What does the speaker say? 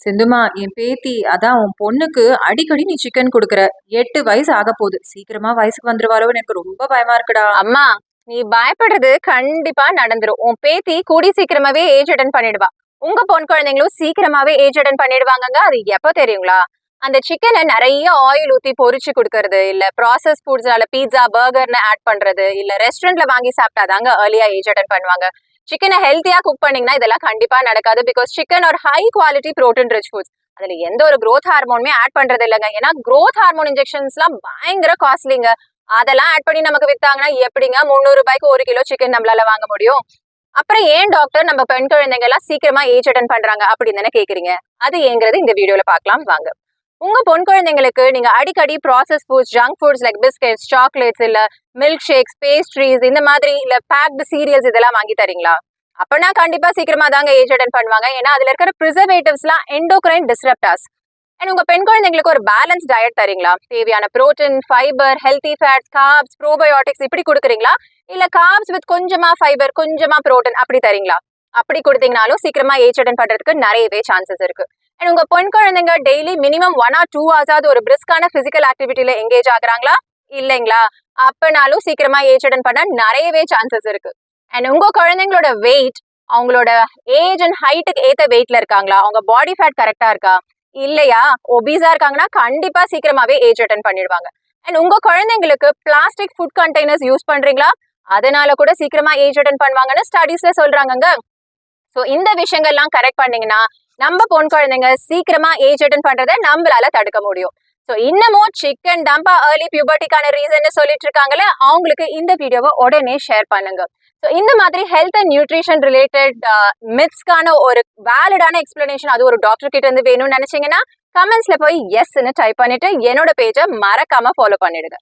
சிந்துமா, என் பேத்தி அதான் உன் பொண்ணுக்கு அடிக்கடி நீ சிக்கன் குடுக்குற. 8 வயசு ஆகப்போகுது. சீக்கிரமா வயசுக்கு வந்துருவாளோன்னு எனக்கு ரொம்ப பயமா இருக்குடா. அம்மா, நீ பயப்படுறது கண்டிப்பா நடந்துரும். உன் பேத்தி கூடி சீக்கிரமாவே ஏஜ் அட்டன் பண்ணிடுவா. உங்க பொன் குழந்தைங்களும் சீக்கிரமாவே ஏஜ் அட்டன் பண்ணிடுவாங்கங்க. அது எப்ப தெரியுங்களா? அந்த சிக்கனை நிறைய ஆயில் ஊத்தி பொரிச்சு குடுக்கறது, இல்ல ப்ராசஸ் ஃபுட்ஸ்னால பீட்சா பர்கர்னு ஆட் பண்றது, இல்ல ரெஸ்டாரண்ட்ல வாங்கி சாப்பிட்டாதாங்க ஏர்லியா ஏஜ் அட்டன் பண்ணுவாங்க. சிக்கனை ஹெல்த்தியா குக் பண்ணீங்கன்னா இதெல்லாம் கண்டிப்பா நடக்காது. பிகாஸ் சிக்கன் ஒரு high quality protein rich foods. அதுல எந்த ஒரு growth ஹார்மோனுமே ஆட் பண்றது இல்லைங்க. ஏன்னா growth ஹார்மோன் இன்ஜெக்ஷன்ஸ் எல்லாம் பயங்கர காஸ்ட்லிங்க. அதெல்லாம் ஆட் பண்ணி நமக்கு வித்தாங்கன்னா எப்படிங்க 300 ரூபாய்க்கு 1 கிலோ சிக்கன் நம்மளால வாங்க முடியும்? அப்புறம் ஏன் டாக்டர் நம்ம பெண் குழந்தைங்க எல்லாம் சீக்கிரமா ஏஜ் அட்டன் பண்றாங்க அப்படின்னு தானே கேக்குறீங்க. அது ஏங்கிறது இந்த வீடியோல பார்க்கலாம் வாங்க. உங்க பொன் குழந்தைங்களுக்கு நீங்க அடிக்கடி process foods, junk foods like biscuits, chocolates, இல்ல மில்க் ஷேக்ஸ், பேஸ்ட்ரீஸ் இந்த மாதிரி இல்ல பேக்டு சீரியல்ஸ் இதெல்லாம் வாங்கி தரீங்களா? அப்பனா கண்டிப்பா சீக்கிரமா தாங்க ஏஜ் அட்டன் பண்ணுவாங்க. ஏன்னா அதுல இருக்கிற ப்ரிசர்வேட்டிவ்ஸ்லாம் எண்டோக்ரைன் டிஸ்ரப்டர்ஸ். அண்ட் உங்க பெண் குழந்தைங்களுக்கு ஒரு பேலன்ஸ் டயட் தரீங்களா? தேவையான protein, fibre, healthy fats, corps, probiotics இப்படி கொடுக்குறீங்களா? இல்ல கார்ப்ஸ் வித் கொஞ்சமா ஃபைபர், கொஞ்சமா புரோட்டீன் அப்படி தரீங்களா? அப்படி கொடுத்தீங்கனாலும் சீக்கிரமா ஏஜ் அட்டன் பண்றதுக்கு நிறையவே சான்சஸ் இருக்கு. அண்ட் உங்க பெண் குழந்தைங்க டெய்லி மினிமம் 1 or 2 hours ஒரு பிரிஸ்கான பிசிக்கல் ஆக்டிவிட்டில எங்கேஜ் ஆகுறாங்களா? இல்லைங்களா? அப்பனாலும் சீக்கிரமா ஏஜ் அட்டன் பண்ண நிறையவே சான்சஸ் இருக்கு. அண்ட் உங்க குழந்தைங்களோட வெயிட் அவங்களோட ஏஜ் அண்ட் ஹைட்டுக்கு ஏத்த வெயிட்ல இருக்காங்களா? அவங்க பாடி ஃபேட் கரெக்டா இருக்கா? இல்லையா ஒபீஸா இருக்காங்கன்னா கண்டிப்பா சீக்கிரமாவே ஏஜ் அட்டன் பண்ணிடுவாங்க. அண்ட் உங்க குழந்தைங்களுக்கு பிளாஸ்டிக் ஃபுட் கண்டெய்னர்ஸ் யூஸ் பண்றீங்களா? அதனால கூட சீக்கிரமா ஏஜ் அட்டன் பண்ணுவாங்கன்னு ஸ்டடீஸ்ல சொல்றாங்கங்க. சோ இந்த விஷயங்கள்லாம் கரெக்ட் பண்ணீங்கன்னா நம்ம பொன் குழந்தைங்க சீக்கிரமா ஏஜ் அட்டன் பண்றதை நம்மளால தடுக்க முடியும். சோ இன்னமும் சிக்கன் டம்பா ஏர்லி பியூபர்ட்டிக்கான ரீசன் சொல்லிட்டு இருக்காங்களே, அவங்களுக்கு இந்த வீடியோவை உடனே ஷேர் பண்ணுங்க. ஸோ இந்த மாதிரி ஹெல்த் அண்ட் நியூட்ரிஷன் ரிலேட்டட் மித்ஸ்க்கான ஒரு வேலிடான எக்ஸ்பிளனேஷன் அது ஒரு டாக்டர் கிட்ட இருந்து வேணும்னு நினைச்சீங்கன்னா கமெண்ட்ஸ்ல போய் எஸ்ன்னு டைப் பண்ணிட்டு என்னோட பேஜை மறக்காம ஃபாலோ பண்ணிடுங்க.